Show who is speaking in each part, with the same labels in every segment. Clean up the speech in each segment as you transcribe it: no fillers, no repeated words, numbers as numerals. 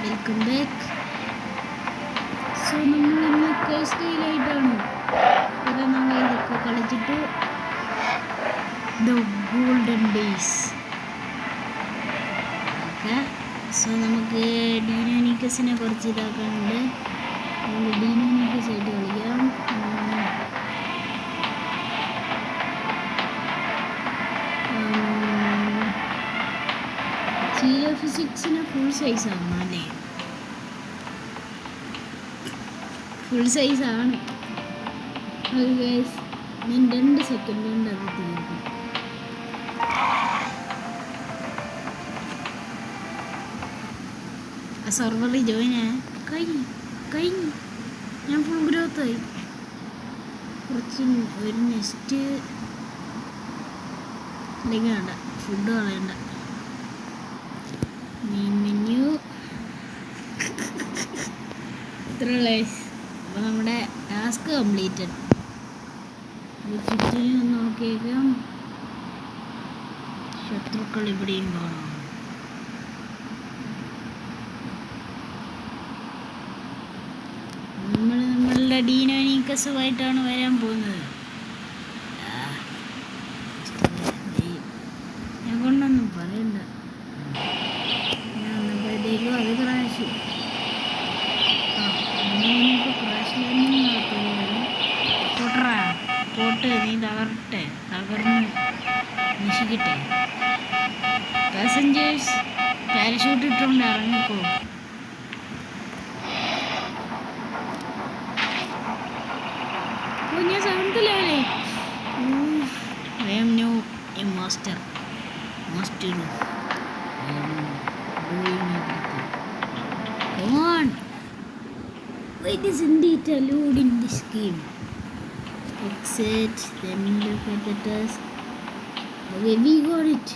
Speaker 1: Welcome back. So നമ്മൾ ഇന്ന് കേസ്റ്റയിലായിട്ടാണ് കുറേ നാളായി ഇതൊക്കെ കളിച്ചിട്ട്. The golden days. Okay, so നമുക്ക് ഡീനോനിക്കസിനെ കുറച്ച് ഇതാക്കാനുണ്ട്. നമുക്ക് ഡീനോനിക്കസ് ആയിട്ട് കളിക്കാം. സീൽ ഓഫ് ഫിസിക്സിന് ഫുൾ സൈസ് ആണ് അല്ലേ? ഫുൾ സൈസ് ആണ്. ഞാൻ 2 സെക്കൻഡ് കൊണ്ട് അത് തീർക്കും. ആ സെർവറിൽ ജോയിൻ കഴിഞ്ഞു. ഞാൻ ഫുൾ ഗ്രോത്ത് ആയി. കുറച്ച് ഒരു നെക്സ്റ്റ് അല്ലെങ്കിൽ വേണ്ട, ഫുഡ് കളയണ്ട. മെനു ഇത്രയുള്ളേ. അപ്പോൾ നമ്മുടെ ടാസ്ക് കംപ്ലീറ്റഡ്. ചുറ്റിനും ഒന്ന് നോക്കിയേക്കാം. ശത്രുക്കൾ ഇവിടെയും കാണാം. നമ്മളുടെ ഡീനോനിക്കസുമായിട്ടാണ് വരാൻ പോകുന്നത്. ഞാൻ കൊണ്ടൊന്നും പറയണ്ട. ഞാൻ വന്നപ്പോഴത്തേക്കും അത് ക്രാഷ്. ഇനിയിപ്പോൾ ക്രാഷ് ലാൻഡിങ് നടത്തുകയാണ്. പോട്ട് നീ തകർന്ന് നശിക്കട്ടെ. പാസഞ്ചേഴ്സ് പാരഷൂട്ട് ഇട്ടുകൊണ്ട് ഇറങ്ങിക്കോ. ഞാൻ 7th ലെവലായി. I am now a master. I am doing everything. Come on. Wait, isn't it allowed in this game? Exit, then look at the task. Okay, we got it.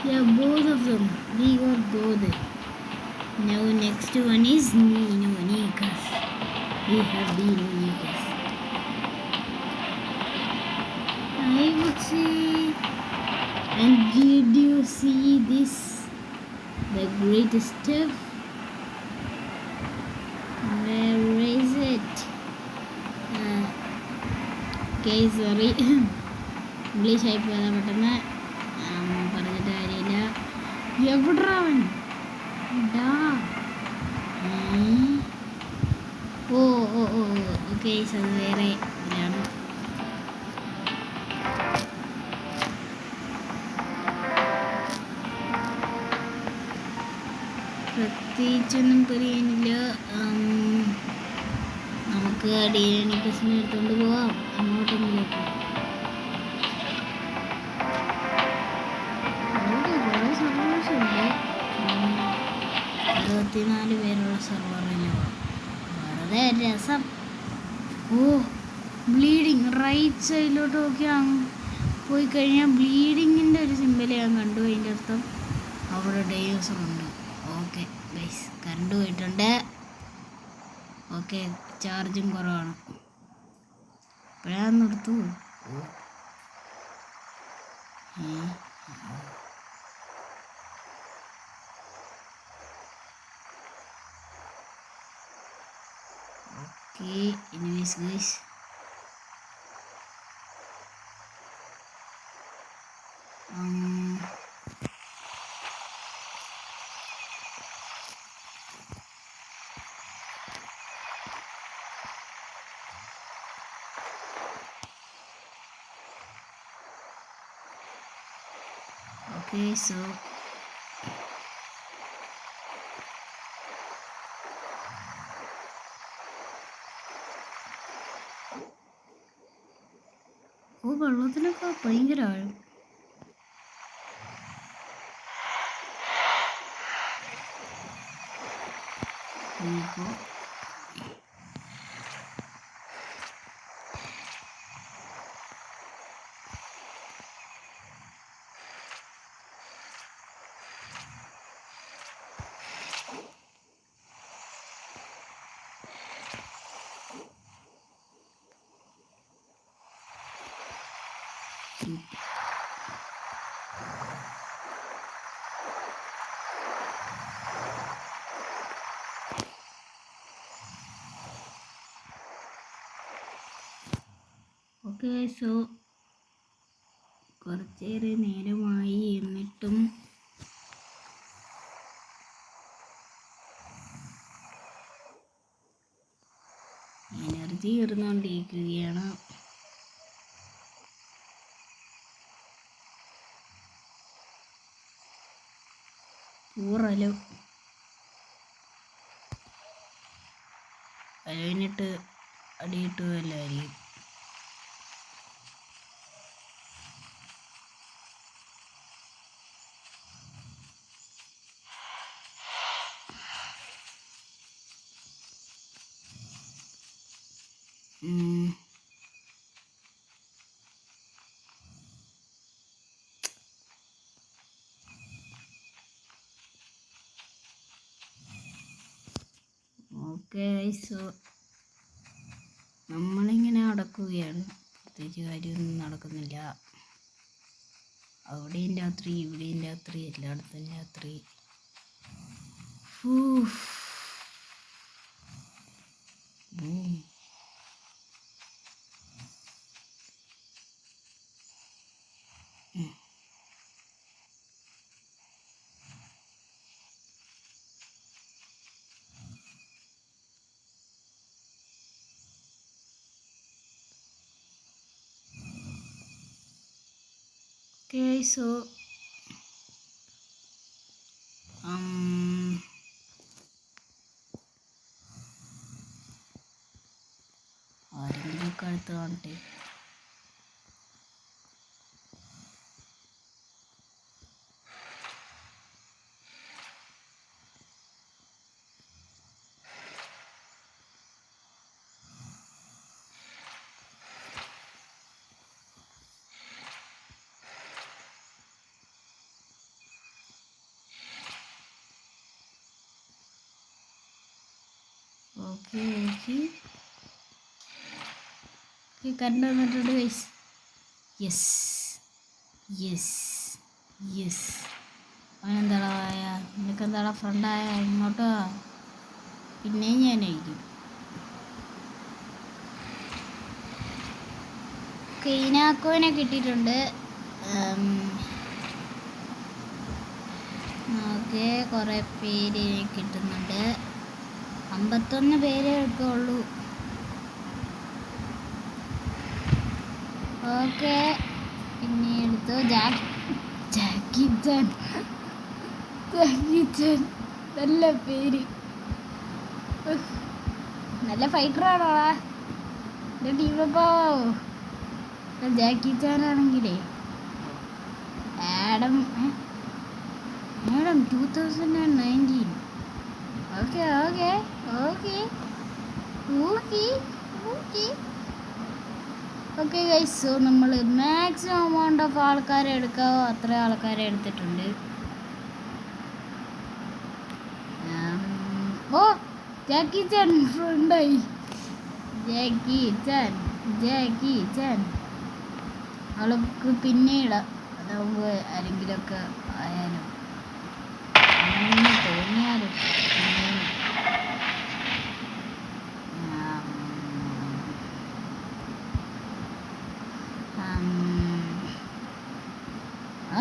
Speaker 1: Yeah, both of them. We got both. Now next one is Deinonychus. We have Deinonychus. I would say, and did you see this? The greatest step. Where is it? Okay, sorry. English ആയി പോകാൻ പെട്ടെന്ന് പറഞ്ഞിട്ട് കാര്യമില്ല. എവിടാവൻ? ഓ okay, അത് വേറെ ഇതിലാണ്. പ്രത്യേകിച്ചൊന്നും പറയാനില്ല. നമുക്ക് ഡീനോനിക്കസിനെ എടുത്തുകൊണ്ട് പോവാം അങ്ങോട്ടെങ്കിലൊക്കെ. കുറേ സർവേഴ്സ് ഉണ്ട്. 64 പേരുള്ള സെർവറിലോ വെറുതെ രസം. ബ്ലീഡിങ് റൈറ്റ് സൈഡിലോട്ട് നോക്കിയാൽ പോയി കഴിഞ്ഞാൽ ബ്ലീഡിങ്ങിൻ്റെ ഒരു സിമ്പൽ ഞാൻ കണ്ടു. അതിൻ്റെ അർത്ഥം അവിടെ ഡേയ്സർ ഉണ്ട്. ഓക്കെ ഗൈസ്, കറണ്ട് പോയിട്ടുണ്ട്. ഓക്കെ, ചാർജും കുറവാണ്. ഇപ്പോഴാണ് നിർത്തൂ. Okay, anyways guys, okay, so വെള്ളത്തിനൊക്കെ ഭയങ്കര ആഴം. ഇപ്പോൾ ഓക്കെ സോ കുറച്ചേറെ നേരമായി എന്നിട്ടും എനർജി തീർന്നുകൊണ്ടിരിക്കുകയാണ്. പൂറലോ അലവിനിട്ട് അടിയിട്ടുമല്ലായിരിക്കും. ഓക്കെ സോ നമ്മളിങ്ങനെ നടക്കുകയാണ്. പ്രത്യേകിച്ച് കാര്യമൊന്നും നടക്കുന്നില്ല. അവിടെയും രാത്രി, ഇവിടെയും രാത്രി, എല്ലായിടത്തും രാത്രി. Okay, so ആരെങ്കിലുമൊക്കെ അടുത്ത് കാണട്ടെ. ഓക്കെ കറണ്ട് വന്നിട്ടുണ്ട് ഗൈസ്. യെസ് അവനെന്താടാ ആയ, നിനക്കെന്താടാ ഫ്രണ്ടായ, ഇങ്ങോട്ടോ പിന്നെയും ഞാനായിരിക്കും. കെയ്നാക്കോനെ കിട്ടിയിട്ടുണ്ട്. ഓക്കെ കുറേ പേര് കിട്ടുന്നുണ്ട്. 51 പേരേ ഒക്കെ ഉള്ളൂ. ഓക്കെ പിന്നെ എടുത്തു ജാക്കി ചാൻ. നല്ല പേര്, നല്ല ഫൈറ്ററാണോ എൻ്റെ ടീമപ്പോ. ജാക്കി ചാൻ ആണെങ്കിലേ ആഡം 2019. ഓക്കെ ഗൈസ്, സോ നമ്മൾ മാക്സിമം എമൗണ്ട് ഓഫ് ആൾക്കാരെ എടുക്കാവോ അത്ര ആൾക്കാരെ എടുത്തിട്ടുണ്ട്. ഓ ജാക്കി ചാൻ ഫ്രണ്ടായി. ജാക്കി ചാൻ അവൾക്ക് പിന്നീട് അതാവുമ്പോൾ ആരെങ്കിലുമൊക്കെ ആയാലും അങ്ങനെ തോന്നിയാലും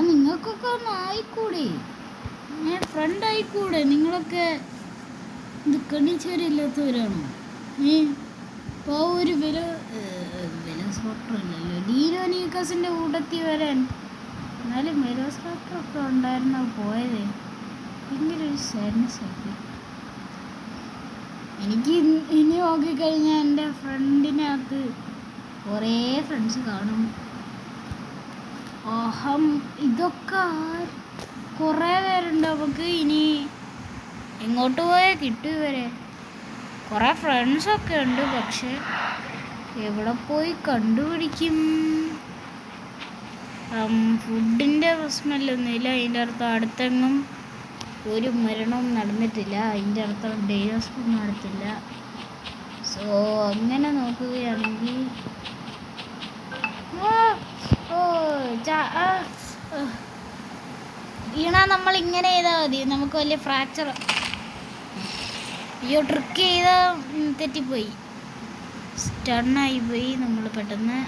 Speaker 1: നിങ്ങൾക്കൊക്കെ ഒന്ന് ആയിക്കൂടെ, ഫ്രണ്ടായിക്കൂടെ? നിങ്ങളൊക്കെ ഇത് കണ്ണിച്ചേരില്ലാത്തവരാണോ? ഇപ്പോൾ ഒരു വില സ്പോട്ടറല്ലല്ലോ ഡീനോ നീക്കസിൻ്റെ കൂട്ടത്തിൽ വരാൻ. എന്നാലും വില സ്പോട്ടറൊക്കെ ഉണ്ടായിരുന്നോ പോയത്. ഭയങ്കര ഒരു സാഡ്നെസ് ആക്കി. എനിക്ക് ഇനി നോക്കിക്കഴിഞ്ഞാൽ എൻ്റെ ഫ്രണ്ടിനകത്ത് കുറേ ഫ്രണ്ട്സ് കാണും. ഇതൊക്കെ കുറേ പേരുണ്ട്. നമുക്ക് ഇനി എങ്ങോട്ട് പോയാൽ കിട്ടും ഇവരെ. കുറേ ഫ്രണ്ട്സൊക്കെ ഉണ്ട്, പക്ഷെ എവിടെ പോയി കണ്ടുപിടിക്കും? ഫുഡിൻ്റെ പ്രശ്നമല്ലൊന്നുമില്ല. അതിൻ്റെ അർത്ഥം അടുത്തെങ്ങും ഒരു മരണവും നടന്നിട്ടില്ല. അതിൻ്റെ അർത്ഥം ഡേയോസും നടത്തില്ല. സോ അങ്ങനെ നോക്കുകയാണെങ്കിൽ വീണാ നമ്മൾ ഇങ്ങനെ ചെയ്താൽ മതി. നമുക്ക് വലിയ ഫ്രാക്ചർ. അയ്യോ ട്രിക്ക് ചെയ്താൽ തെറ്റിപ്പോയി, സ്റ്റണ്ണായി പോയി നമ്മൾ പെട്ടെന്ന്.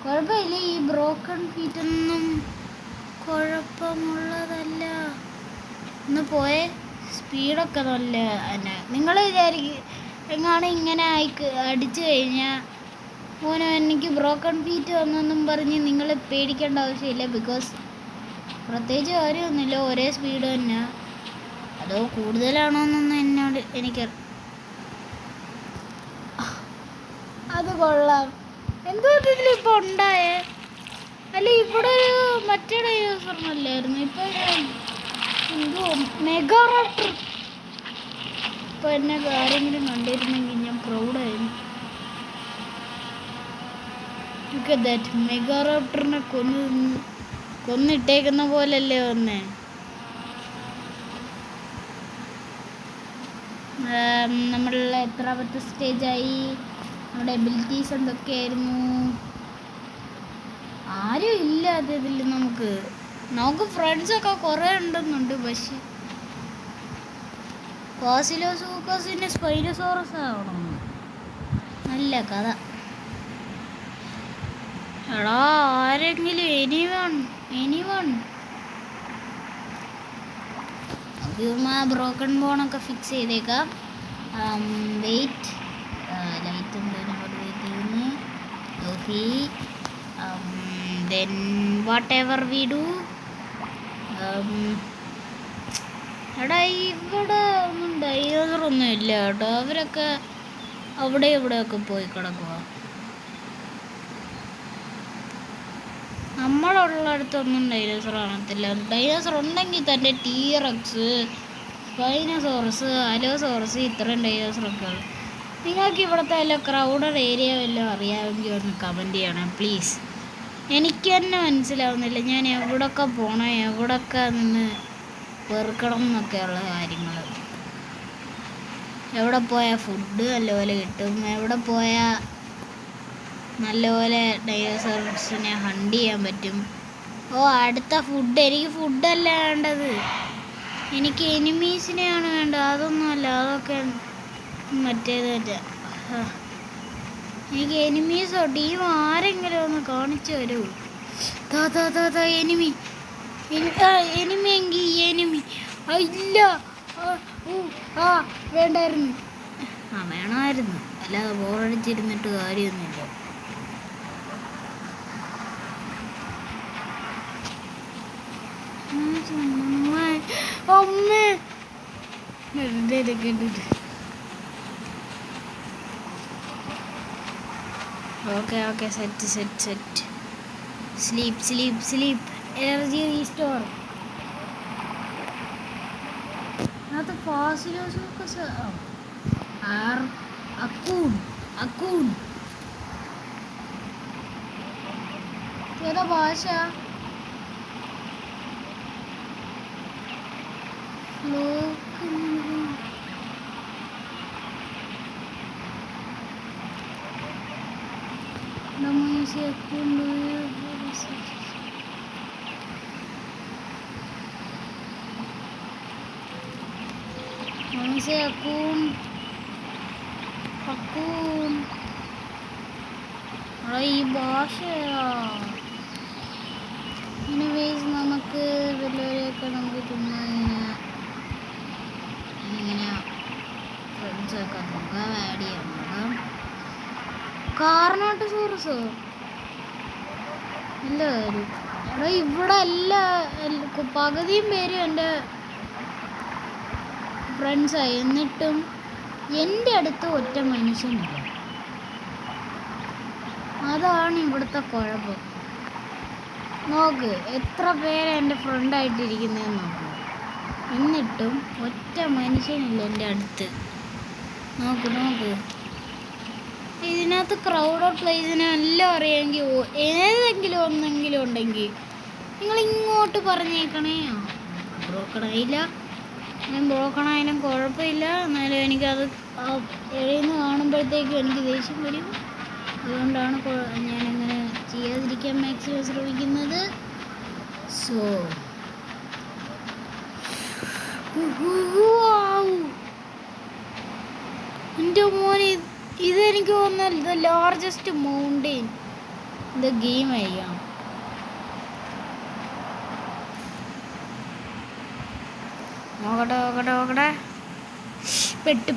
Speaker 1: കുഴപ്പമില്ല, ഈ ബ്രോക്കൺ ഫീറ്റൊന്നും കുഴപ്പമുള്ളതല്ല. ഒന്ന് പോയേ, സ്പീഡൊക്കെ നല്ല തന്നെ. നിങ്ങൾ വിചാരിക്കും എങ്ങാണ് ഇങ്ങനെ അടിച്ചു കഴിഞ്ഞാൽ ഓനോ എനിക്ക് ബ്രോക്കൺ ഫീറ്റ് വന്നെന്നും പറഞ്ഞ് നിങ്ങൾ പേടിക്കേണ്ട ആവശ്യമില്ല. ബിക്കോസ് പ്രത്യേകിച്ച് കാര്യമൊന്നുമില്ല, ഒരേ സ്പീഡ് തന്നെ. അതോ കൂടുതലാണോന്നൊന്നും എനിക്ക് അത് കൊള്ളാം. എന്തോ ഇതിലിപ്പോൾ ഉണ്ടായേ? അല്ല, ഇവിടെ ഒരു മറ്റേ ഡൈനോസറിനല്ലായിരുന്നു ഇപ്പോൾ എന്തോ മെഗാറാപ്റ്റർ. ഇപ്പോൾ എന്നെ ആരെങ്കിലും കണ്ടിരുന്നെങ്കിൽ ഞാൻ പ്രൗഡായിരുന്നു. മെഗാറാപ്റ്ററിനെ കൊന്നിട്ടേക്കുന്ന പോലല്ലേ വന്നേ. നമ്മളുടെ എത്രാമത്തെ സ്റ്റേജായി? നമ്മുടെ എബിലിറ്റീസ് എന്തൊക്കെയായിരുന്നു? ആരും ഇല്ല അതിൽ. നമുക്ക് ഫ്രണ്ട്സൊക്കെ കുറേ ഉണ്ടെന്നുണ്ട്. പക്ഷെ ഫാസിലോസൂക്കസിൻ്റെ സ്പൈനോസോറസ് ആവണം. നല്ല കഥ. എടാ ആരെങ്കിലും എനിവൺ ബ്രോക്കൺ ബോണൊക്കെ ഫിക്സ് ചെയ്തേക്കാം. വെയിറ്റ് ലൈറ്റ് എന്തെങ്കിലും വെയിറ്റ് ചെയ്യുന്നു. Coffee then whatever we do. എടാ ഇവിടെ ഒന്നും ഡൈനോസറൊന്നും ഇല്ല കേട്ടോ. അവരൊക്കെ അവിടെ ഇവിടെയൊക്കെ പോയി കിടക്കുക. നമ്മളുള്ളടത്തൊന്നും ഡൈനോസർ കാണത്തില്ല. ഡൈനോസർ ഉണ്ടെങ്കിൽ തന്നെ ടീറക്സ്, സ്പൈനോസോറസ്, അലോസോറസ്, ഇത്രയും ഡൈനോസറൊക്കെ ഉള്ളു. നിങ്ങൾക്ക് ഇവിടുത്തെ വല്ല ക്രൗഡഡ് ഏരിയ വല്ലതും അറിയാമെങ്കിൽ ഒന്ന് കമൻറ്റ് ചെയ്യണം പ്ലീസ്. എനിക്ക് തന്നെ മനസ്സിലാവുന്നില്ല ഞാൻ എവിടെയൊക്കെ പോകണം, എവിടെയൊക്കെ നിന്ന് പെറുക്കണം എന്നൊക്കെയുള്ള കാര്യങ്ങൾ. എവിടെ പോയാൽ ഫുഡ് നല്ലപോലെ കിട്ടും, എവിടെ പോയാൽ നല്ലപോലെ ഡൈനോസോറസിനെ ഹണ്ട് ചെയ്യാൻ പറ്റും. അടുത്ത ഫുഡ്. എനിക്ക് ഫുഡല്ല വേണ്ടത്, എനിക്ക് എനിമീസിനെയാണ് വേണ്ടത്. അതൊന്നുമല്ല, അതൊക്കെ മറ്റേത് പറ്റാ. എനിക്ക് എനിമീസോ ടീമോ ആരെങ്കിലും ഒന്ന് കാണിച്ചു തരൂ. എനിമി ഇല്ല. വേണ്ടായിരുന്നു. വേണമായിരുന്നു, അല്ലാതെ ബോറടിച്ചിരുന്നിട്ട് കാര്യമൊന്നുമില്ല. അമ്മേ okay set. Sleep. Energy restore. അത് ഫാസിലോസൂക്കസ്. അക്കൂൺ ഏതാ ഭാഷ? ഈ ഭാഷയാ. എനിവേസ് നമുക്ക് വല്ലവരെയൊക്കെ നമുക്ക് ചുമ്മാ ഇങ്ങനെ ഫ്രണ്ട്സൊക്കെ നോക്കാം, ആഡ് ചെയ്യാൻ നോക്കാം. കാർണോട്ടോസോറസോ എല്ലാവരും. എടാ ഇവിടെ പകുതിയും പേരും എൻ്റെ ഫ്രണ്ട്സായി. എന്നിട്ടും എൻ്റെ അടുത്ത് ഒറ്റ മനുഷ്യനില്ല. അതാണ് ഇവിടുത്തെ കുഴപ്പം. നോക്ക് എത്ര പേര് എൻ്റെ ഫ്രണ്ടായിട്ടിരിക്കുന്നതെന്ന് നോക്ക്. എന്നിട്ടും ഒറ്റ മനുഷ്യനില്ല എൻ്റെ അടുത്ത്. നോക്ക് ഇതിനകത്ത് ക്രൗഡഡ് പ്ലേസിനെ എല്ലാം അറിയാമെങ്കിൽ ഏതെങ്കിലും ഒന്നെങ്കിലും ഉണ്ടെങ്കിൽ നിങ്ങൾ ഇങ്ങോട്ട് പറഞ്ഞേക്കണേ. ബ്രോക്കണായില്ല, ഞാൻ ബ്രോക്കണായാലും കുഴപ്പമില്ല. എന്നാലും എനിക്കത് എഴുതി നിന്ന് കാണുമ്പോഴത്തേക്കും എനിക്ക് ദേഷ്യം വരും. അതുകൊണ്ടാണ് ഞാനങ്ങനെ ചെയ്യാതിരിക്കാൻ മാക്സിമം ശ്രമിക്കുന്നത്. സോ എൻ്റെ മോനെ ഇതെനിക്ക് തോന്നുന്നത് ലാർജസ്റ്റ് മൗണ്ടെയിൻ. ഇത് ഗെയിം ആയിരിക്കണം. നോക്കട്ടെ. പെട്ട്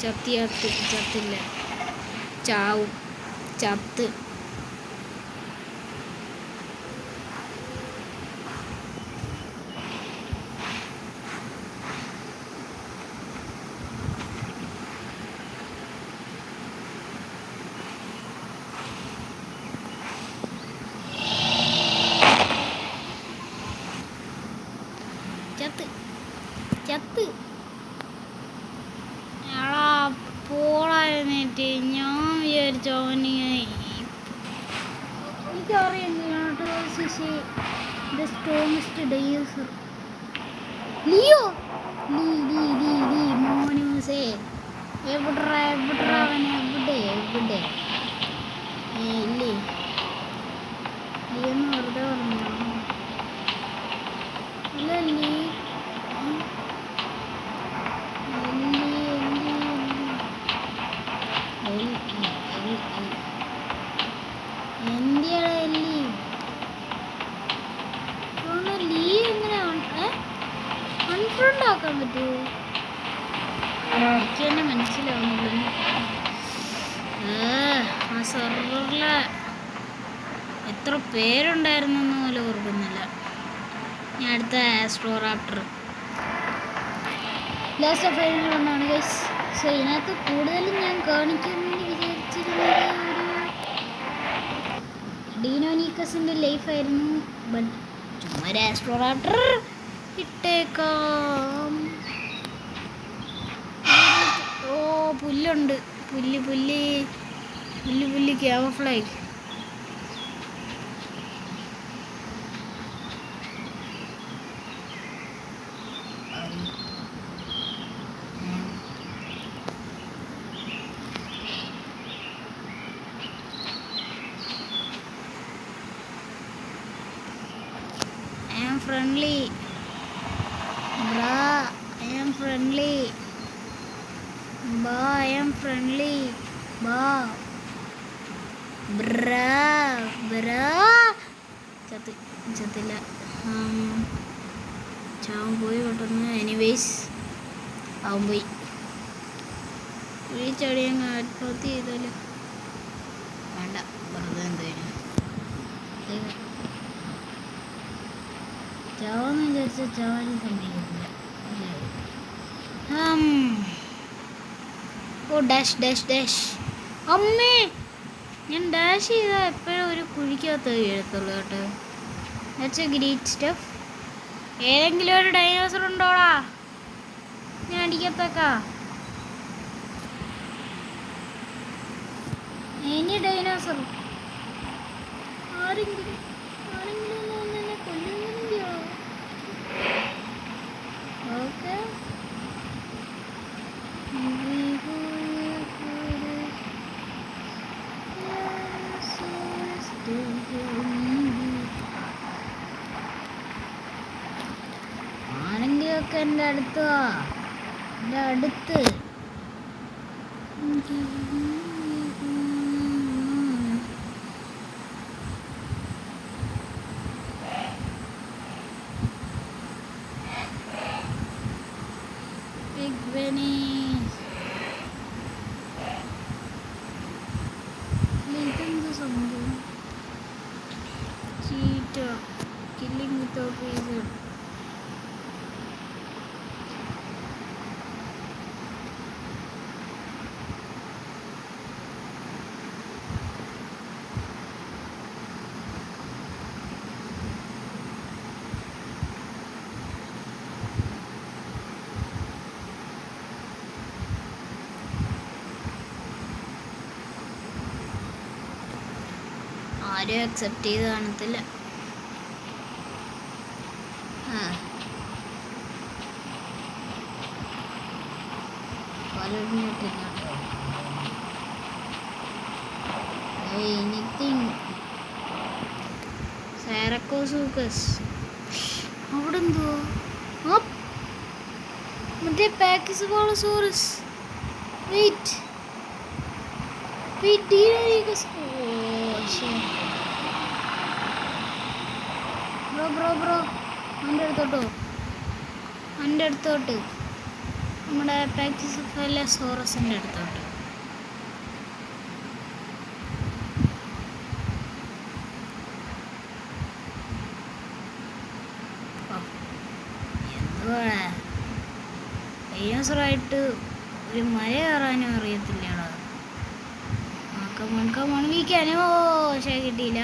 Speaker 1: ചത്തില്ല, ചാവും, ചത്ത്. പോളായിരുന്നേറ്റ് ഞാൻ വിചാരിച്ചോ എനിക്കറിയാം ലിയോ മോനൂസേ എവിടെ ഇല്ലേ ലിയോന്ന് വെറുതെ പറഞ്ഞോ? അല്ല അൺഫ്രണ്ടാക്കാൻ പറ്റുമോ? എനിക്ക് തന്നെ മനസ്സിലാവുന്നില്ല. ആ സെർവറില് എത്ര പേരുണ്ടായിരുന്നെന്ന് പോലും ഓർക്കുന്നില്ല. ഞാൻ അടുത്ത ആസ്ട്രോറാപ്റ്റർ ലാസ്റ്റ് ഓഫ് ഒന്നാണ് ഗൈസ്. സോ ഇതിനകത്ത് കൂടുതലും ഞാൻ കാണിക്കുമെന്ന് വിചാരിച്ചിരുന്നത് ഒരു ഡീനോനീക്കസിൻ്റെ ലൈഫായിരുന്നു. ബട്ട് ചുമ്മാ ഒരു ആസ്ട്രോറാപ്റ്റർ ഇട്ടേക്കാം. ഓ പുല്ലുണ്ട്, പുല്ല് ക്യാമഫ്ലാഗ്. Friendly, bruh. I am friendly, bruh. ചത്തില്ല. ചാവൻ പോയി പെട്ടെന്ന്. എനിവേസ് അവൻ പോയി. വിളിച്ചടി അങ്ങ് ആത്മഹത്യ ചെയ്താലോ? വേണ്ട, വെറുതെ എന്തായാലും ചാവെന്ന് വിചാരിച്ച ചാവാനും സംഭവിക്കില്ല. ഓ ഡാഷ്. അമ്മേ, ഞാൻ ഡാഷ് ചെയ്താൽ എപ്പോഴും ഒരു കുഴിക്കകത്ത് എഴുത്തുള്ളൂ കേട്ടോ. That's A great stuff. ഏതെങ്കിലും ഒരു ഡൈനോസർ ഉണ്ടോടാ? ഞാൻ അടിക്കത്തേക്കാ. ഇനി ഡൈനോസർ ആരെങ്കിലും എന്നെ കൊല്ലുന്നില്ലയോ? ഓക്കെ, ആരെങ്കിലുമൊക്കെ എൻ്റെ അടുത്ത് Big Benny. ഇതെന്ത് സംഭവം? Cheetah killing without reason. ആരും അക്സെപ്റ്റ് ചെയ്ത് കാണത്തില്ല. സാരക്കോസൂക്കസ് അവിടെ എന്തുവാ? മറ്റേ പാക്കിസോളോസോറസ്. വെയിറ്റ്, ബ്രോ എൻ്റെ അടുത്തോട്ടോ, എൻ്റെ അടുത്തോട്ട്, നമ്മുടെ പാക്സിഫലോസോറസിൻ്റെ അടുത്തോട്ട്. എന്തുവാ ഡൈനോസറായിട്ട് ഒരു മല കയറാനും അറിയത്തില്ലടാ. മണവിക്കാനോ പക്ഷേ കിട്ടിയില്ല,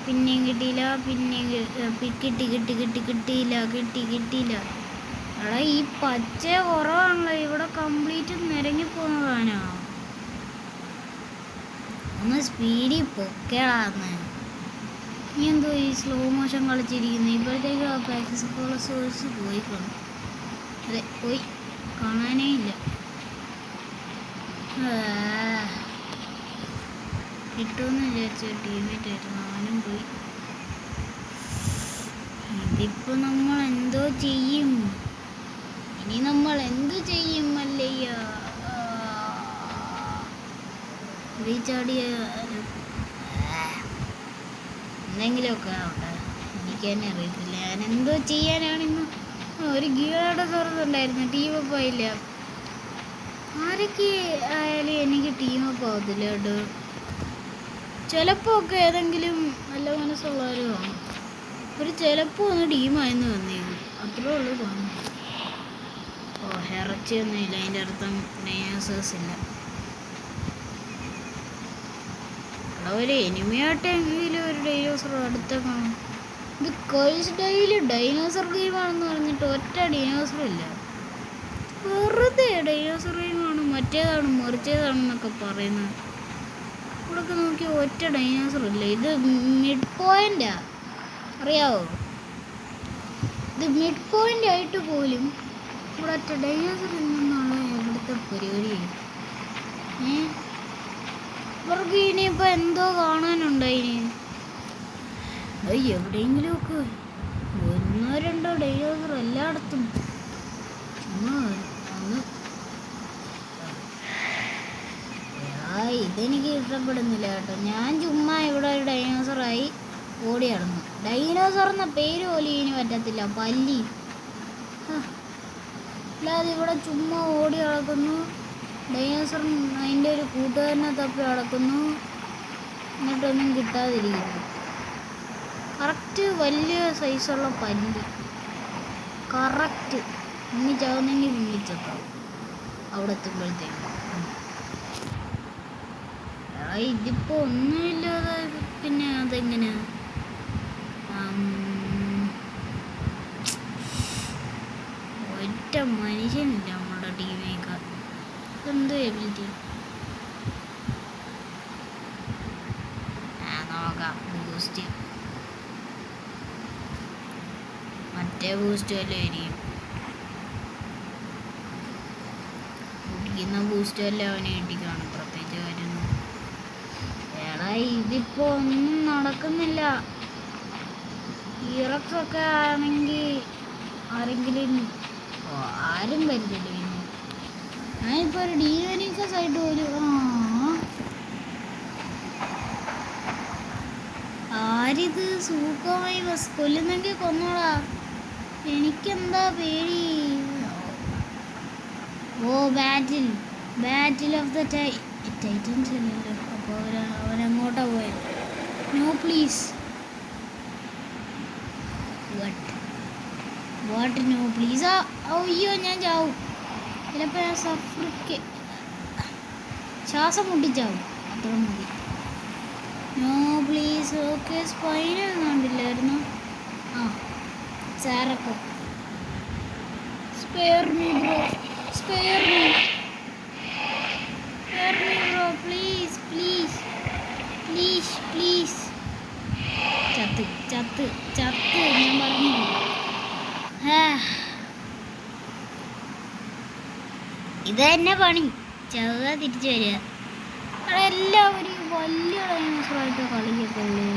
Speaker 1: പിന്നെയും കിട്ടിയില്ല, പിന്നെയും കിട്ടിയില്ല. എടാ ഈ പച്ച കുറവാണല്ലോ, ഇവിടെ കംപ്ലീറ്റ് നിരങ്ങിപ്പോകുന്നതാനാ. ഒന്ന് സ്പീഡിൽ പൊക്കേടാന്ന്. നീ എന്തോ ഈ സ്ലോ മോഷൻ കളിച്ചിരിക്കുന്നു. ഇപ്പോഴത്തേക്ക് ആ പാക്സിഫലോസോറസ് പോയി കാണും. അതെ പോയി, കാണാനേ ഇല്ല. കിട്ടുമെന്ന് വിചാരിച്ച ടീമേറ്റ് ആയിരുന്നു, അവനും പോയി. ഇതിപ്പോൾ നമ്മൾ എന്തോ ചെയ്യും? ഇനി നമ്മൾ എന്തു ചെയ്യും അല്ലയ്യ? റീചാർജ് എന്തെങ്കിലുമൊക്കെ ആവട്ടെ, എനിക്ക് തന്നെ അറിയത്തില്ല ഞാൻ എന്തോ ചെയ്യാനാണിന്ന്. ഒരു ഗിയറുടെ തുറന്നുണ്ടായിരുന്നു, ടീമപ്പ് ആയില്ല. ആരൊക്കെ ആയാലും എനിക്ക് ടീമപ്പ് ആവത്തില്ല കേട്ടോ. ചിലപ്പോൾ ഒക്കെ ഏതെങ്കിലും നല്ല മനസ്സുള്ളവർ കാണും, ഒരു ചിലപ്പോൾ ഒന്ന് ടീമായെന്ന് വന്നേക്കും, അത്രേ ഉള്ളൂ കാണും. ഇറച്ചിയൊന്നും ഇല്ല, അതിൻ്റെ അർത്ഥം ഡൈനോസേഴ്സ് ഇല്ല. ഒരു എനിമിയായിട്ടെങ്കിലും ഒരു ഡൈനോസർ അടുത്ത കാണും. ഇത് കഴ്സ്ഡൈയിൽ ഡൈനോസർ ഗെയിമാണെന്ന് പറഞ്ഞിട്ട് ഒറ്റ ഡൈനോസറും ഇല്ല. വെറുതെ ഡൈനോസർ ഗെയിമാണ്, മറ്റേതാണ് മറിച്ചേതാണെന്നൊക്കെ പറയുന്നത്. ഇവിടെയൊക്കെ നോക്കി ഒറ്റ ഡൈനോസർ ഇല്ല. ഇത് മിഡ് പോയിൻ്റാ, അറിയാവോ? ഇത് മിഡ് പോയിൻ്റ് ആയിട്ട് പോലും ഇവിടെ ഒറ്റ ഡൈനോസർ ഇല്ലെന്നുള്ള ഇവിടുത്തെ പരിപാടി. ഇവർക്ക് ഇനിയിപ്പോൾ എന്തോ കാണാനുണ്ടായിന്. എവിടെയെങ്കിലുമൊക്കെ ഒന്നോ രണ്ടോ ഡൈനോസർ എല്ലായിടത്തും ചുമ്മാ ഒന്ന്. ഇതെനിക്ക് ഇഷ്ടപ്പെടുന്നില്ല കേട്ടോ. ഞാൻ ചുമ്മാ ഇവിടെ ഒരു ഡൈനോസറായി ഓടി നടന്നു. ഡൈനോസർ എന്ന പേര് പോലും ഇനി പറ്റത്തില്ല, പല്ലി. അല്ലാതെ ഇവിടെ ചുമ്മാ ഓടി നടക്കുന്നു. ഡൈനോസർ അതിൻ്റെ ഒരു കൂട്ടുകാരനെ തപ്പി നടക്കുന്നു, എന്നിട്ടൊന്നും കിട്ടാതിരിക്കുന്നു. കറക്റ്റ് വലിയ സൈസുള്ള പല്ലി, കറക്റ്റ് ഇനി ചാവുന്നെങ്കിൽ വിളിച്ചെത്താം അവിടെ എത്തുമ്പോഴത്തേക്കും. ഇതിപ്പോൾ ഒന്നുമില്ലാതെ പിന്നെ അതെങ്ങനെ? ഒറ്റ മനുഷ്യനില്ല നമ്മളുടെ ടീമേക്കാൾ. എന്തോ എബിലിറ്റി നോക്കാം. ബൂസ്റ്റ്, മറ്റേ ബൂസ്റ്റ് വല്ലതും ആയിരിക്കും. കുടിക്കുന്ന ബൂസ്റ്റ് വല്ലതും അവന് കിട്ടിക്കാണും, പ്രത്യേകിച്ച് കാര്യമൊന്നും. ഇതിപ്പോ ഒന്നും നടക്കുന്നില്ല. ഇറക്കൊക്കെ ആണെങ്കിൽ ആരെങ്കിലും ആരും വരുന്നില്ല. പിന്നെ ഞാനിപ്പോൾ ഒരു ഡീവനിക്കസ് ആയിട്ട് പോലും ആരിത് സുഖമായി കൊല്ലുന്നെങ്കിൽ കൊന്നോളാ, എനിക്കെന്താ പേടി. ബാറ്റിൽ ഓഫ് ദ ടൈറ്റൻസ് അല്ലല്ലോ. അപ്പോൾ അവനങ്ങോട്ടാ പോയത്. No please, what no please. അയ്യോ ഞാൻ ചാവും ചിലപ്പോൾ. ഞാൻ സഫ്രിക്ക് ശ്വാസം മുട്ടിച്ചാവും, അത്ര മതി. No please. ഓക്കെ, സ്പൈനൽ കണ്ടില്ലായിരുന്നു. സാറൊക്കെ spare me bro, spare me bro, please please please please. ചത്ത് ചത്ത് ചത്ത് ഞാൻ പറഞ്ഞില്ല. ഇത് തന്നെ പണി, ചതുക തിരിച്ചു വരിക. അവിടെ എല്ലാവരും വലിയ ഡൈനോസറായിട്ട് കളിക്കൊക്കെ ഉള്ളു.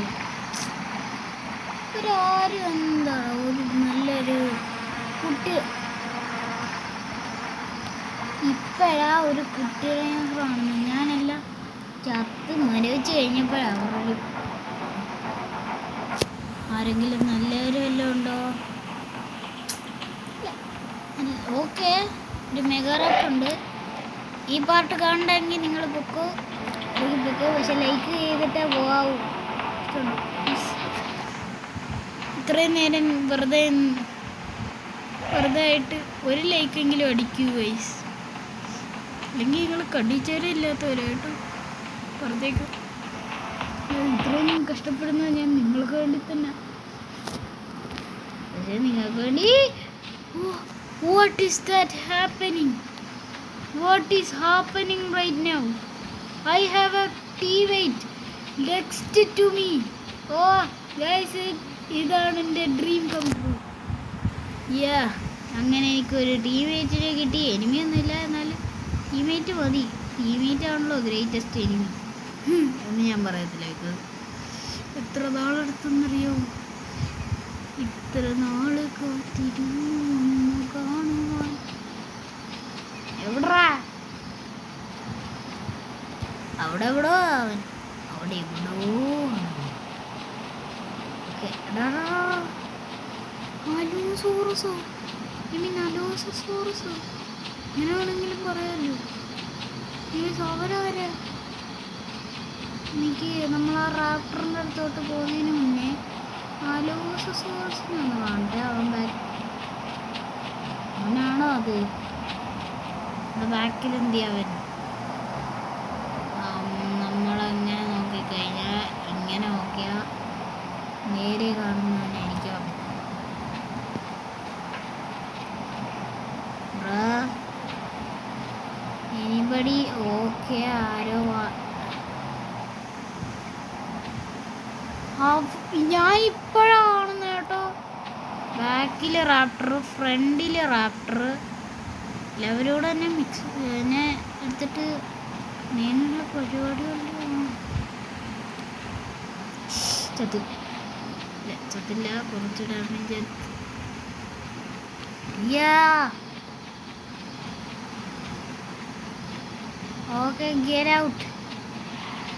Speaker 1: ഒരാരും എന്താ ഒരു നല്ലൊരു കുട്ടി ഇപ്പോഴാ ഒരു കുട്ടി ഡൈനോസറാണെന്ന് ഞാനല്ല ചത്ത് മരവിച്ച് കഴിഞ്ഞപ്പോഴാണ് ആരെങ്കിലും നല്ലവരും വല്ലതും ഉണ്ടോ? ഓക്കെ, ഒരു മെഗാ റാപ്റ്റർ ഉണ്ട്. ഈ പാർട്ട് കാണണ്ടെങ്കിൽ നിങ്ങൾ പൊക്കോ, പക്ഷെ ലൈക്ക് ചെയ്തിട്ടേ പോകാവൂ. ഇത്രയും നേരം വെറുതെ ആയിട്ട് ഒരു ലൈക്കെങ്കിലും അടിക്കൂ ഗൈസ്. അല്ലെങ്കിൽ നിങ്ങൾ കടിച്ചേരില്ലാത്തവരായിട്ട് പുറത്തേക്ക് ഇത്രയും കഷ്ടപ്പെടുന്നത് ഞാൻ നിങ്ങൾക്ക് വേണ്ടി തന്നെ. പക്ഷേ നിങ്ങൾക്ക് വേണ്ടി. What is that happening? What is happening right now? I have a teammate next to me. Oh guys, ഇതാണ് എൻ്റെ ഡ്രീം കം ട്രൂ. അങ്ങനെ എനിക്കൊരു ടീമേറ്റിനെ കിട്ടി. എനിമിയൊന്നുമില്ല, എന്നാലും ടീമേറ്റ് മതി. ടീമേറ്റ് ആണല്ലോ ഗ്രേറ്റസ്റ്റ് എനിമി എന്ന് ഞാൻ പറയത്തില്ല. ഇത് എത്ര നാളെടുത്തെന്നറിയോ? ഇത്ര നാള് കാത്തിരുന്നു കാണുവാൻ. എവിടാ? അവിടെ എവിടോ അവൻ, അവിടെ എവിടോ. അലോസോറസോ, അലോസോറസോ ഇങ്ങനെ വേണമെങ്കിലും പറയാമല്ലോ. അവരാരാ? എനിക്ക് നമ്മൾ ആ റാപ്റ്ററിൻ്റെ അടുത്തോട്ട് പോകുന്നതിന് മുന്നേ അലോസോറസിനൊന്ന് കാണട്ടെ. അവനാണോ അത്? ബാക്കിൽ എന്ത് ചെയ്യാൻ? നമ്മളെങ്ങനെ നോക്കിക്കഴിഞ്ഞാൽ ഇങ്ങനെ നോക്കിയാൽ നേരെ കാണുന്നവനെ എനിക്ക് എനിബഡി ഓക്കെ. ആരോ ഞാൻ ഇപ്പോഴാണ് കാണുന്നത് കേട്ടോ. ബാക്കിൽ റാപ്റ്റർ, ഫ്രണ്ടിൽ റാപ്റ്റർ, എല്ലാവരോട് തന്നെ മിക്സ് എന്നെ എടുത്തിട്ട് നേരിലുള്ള പരിപാടികളുണ്ട്. ചത്തില്ല, കുറച്ച് ഡാമേജ്. Okay, get out.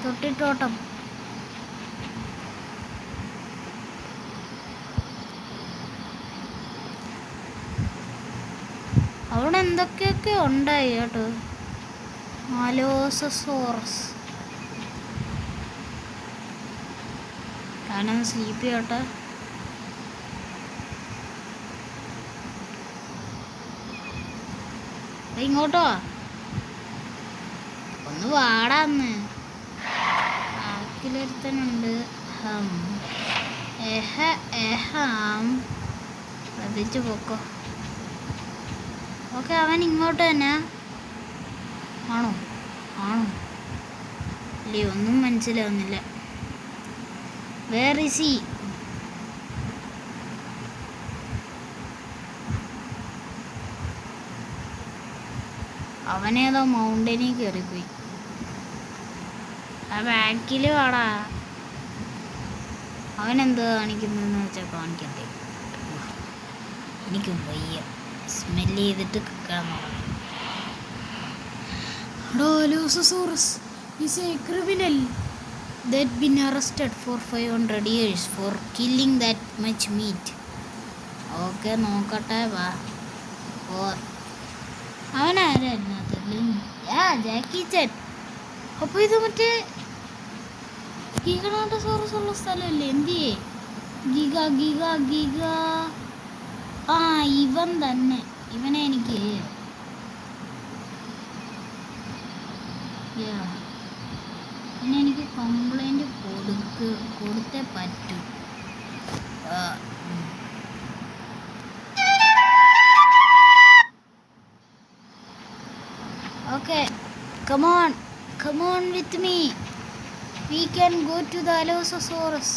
Speaker 1: തൊട്ടിട്ടോട്ടം. അവിടെ എന്തൊക്കെയൊക്കെ ഉണ്ടായി കേട്ടോ. അലോസോറസ് കാരണം സ്ലീപ്പ് ചെയ്യട്ടെ. ഇങ്ങോട്ടോ ഒന്ന് വാടാന്ന്. ആക്കിലൊരുത്തനുണ്ട്. ശ്രദ്ധിച്ചു പോക്കോ. ഓക്കെ, അവൻ ഇങ്ങോട്ട് തന്നെ ആണോ? ഇല്ലേ, ഒന്നും മനസ്സിലാവുന്നില്ല. Where is he? അവനേതോ മൗണ്ടനിൽ കയറിപ്പോയി. ആ ബാക്കിൽ വാടാ. അവനെന്ത് കാണിക്കുന്നതെന്ന് വെച്ചാൽ കാണിക്കട്ടെ. എനിക്ക് വയ്യ, സ്മെല്ല് ചെയ്തിട്ട് കിടന്നു. Allosaurus is a criminal that been arrested for 500 years for killing that much meat. Okay, നോക്കട്ടെ. വാ. അവനാരായിരുന്നു? ജാക്കി ചാൻ. അപ്പോൾ ഇത് മറ്റേ ഗിഗണോട്ടോസോറസ് ഉള്ള സ്ഥലമല്ലേ? എന്തിയേ? ഗിഗ. ഇവൻ തന്നെ. ഇവനെ എനിക്ക് എനിക്ക് കംപ്ലൈൻറ്റ് കൊടുത്തേ പറ്റൂ. Okay, come on with me. We can go to the Allosaurus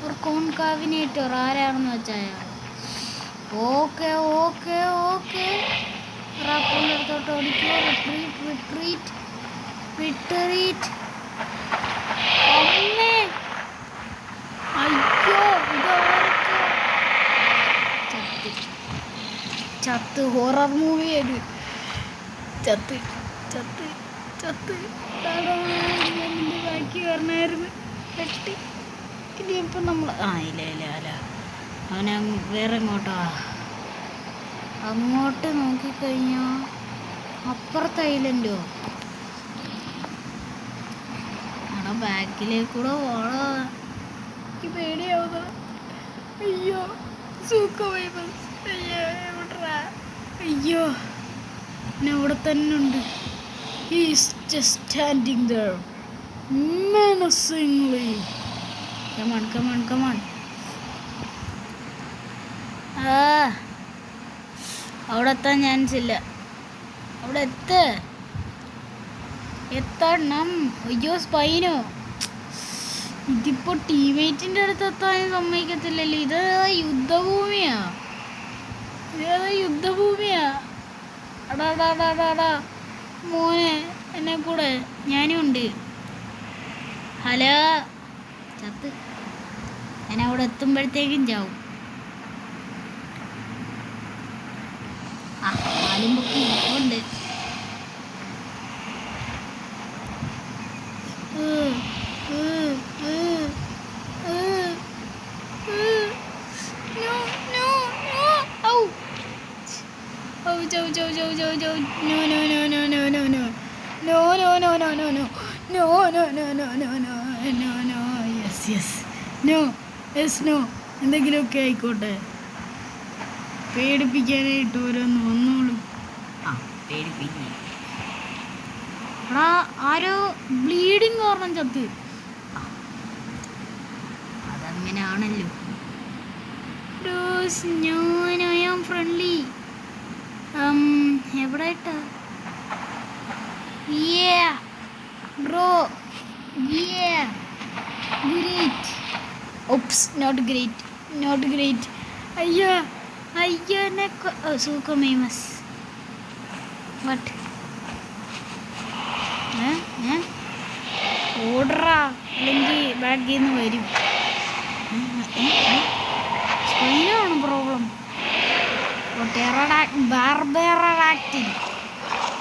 Speaker 1: or Concavenator, ആരാണെന്ന് വെച്ചാൽ. ഓക്കെ റാപ്പിൻ്റെ അടുത്തോട്ട് ഓടിക്കുക. റിട്രീറ്റ്. അമ്മേ, അയ്യോ, ഇതാരൊക്കെ ചത്ത്. ഹൊറർ മൂവി അത്. ചത്ത് ചത്ത്. ഞാനിൻ്റെ ബാക്കി പറഞ്ഞായിരുന്നു പെട്ടി. ഇനിയിപ്പം നമ്മൾ ഇല്ല അവനെ വേറെ എങ്ങോട്ടാ അങ്ങോട്ട് നോക്കിക്കഴിഞ്ഞാൽ അപ്പുറത്ത് ഐലൻഡോ അവിടെ ബാക്കിലേക്കൂടെ ഓളോ എനിക്ക് പേടിയാവുക. അയ്യോ സൂക്കമായി ബസ്. അയ്യോ എവിടാ? അയ്യോ ഞാൻ അവിടെ തന്നെ ഉണ്ട്. He's just standing there menacingly. Come on. അവിടെ എത്താൻ ചാൻസ് ഇല്ല. അവിടെ എത്തണം. അയ്യോ സ്പൈനോ, ഇതിപ്പോ ടീമേറ്റിന്റെ അടുത്ത് എത്താൻ സമ്മതിക്കത്തില്ലല്ലോ. ഇതേതാ യുദ്ധഭൂമിയാ. അടാ മോനെ എന്നെ കൂടെ ഞാനും ഉണ്ട്. ഹലോ ചത്ത്. ഞാൻ അവിടെ എത്തുമ്പോഴത്തേക്കും ചാവും. ആലും പൊക്കി ഉണ്ട്. എന്തെങ്കിലുമൊക്കെ ആയിക്കോട്ടെ, പേടിപ്പിക്കാനായിട്ട് ഓരോന്ന് വന്നോളും. പേടിപ്പിക്കാൻ ആരോ ബ്ലീഡിങ് കാരണം ചത്ത്. അതങ്ങനെയാണല്ലോ. ഞാൻ ഫ്രണ്ട്ലി എവിടെ ഇട്ടാ? Bro great. Oops not great. അയ്യോ എന്നെ സൂക്കമേമസ്. വാട്ട് ഓർഡറാ അല്ലെങ്കിൽ ബാക്കിൽ നിന്ന് വരും. സ്പൈനാണ് പ്രോബ്ലം. ബാർബറാക്റ്റിങ്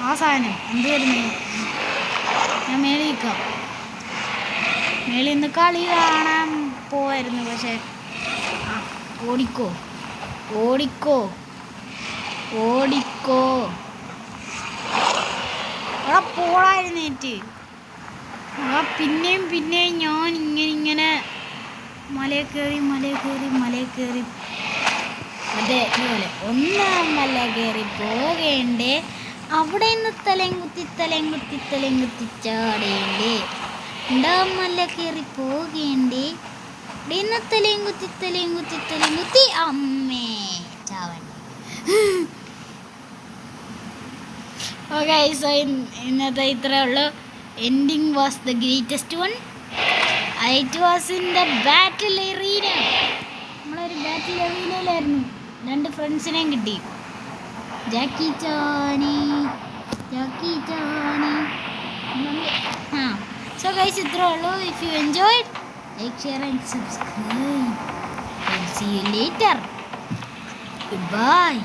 Speaker 1: ആ സാധനം എന്ത് വരുന്നു? ഞാൻ മേളിൽ നിന്ന് കളി കാണാൻ പോവായിരുന്നു. പക്ഷെ ഓടിക്കോ അവിടെ പോടായിരുന്നേറ്റ്. പിന്നെയും ഞാൻ ഇങ്ങനെ മലയെ കയറി അതേപോലെ ഒന്നാം മല കയറി പോകേണ്ടേ. അവിടെ നിന്ന് തലയും കുത്തി ചാടേണ്ടേ. രണ്ടാം മല കയറി പോകേണ്ടേ. അവിടെ നിന്ന് തലയും കുത്തി അമ്മേ ചാവണ്ട. ഓക്കെ സോ ഇന്നത്തെ ഇത്രയേ ഉള്ളൂ. Ending was the greatest one. It was in the battle Erina. നമ്മളൊരു ബാറ്റിൽ എറീനയിലായിരുന്നു. 2 ഫ്രണ്ട്സിനെയും കിട്ടി. ജാക്കി ചാനി. സോ ഗൈസ് ഇത്രയേ ഉള്ളൂ. If you enjoyed, like, share and subscribe. See you later. Goodbye.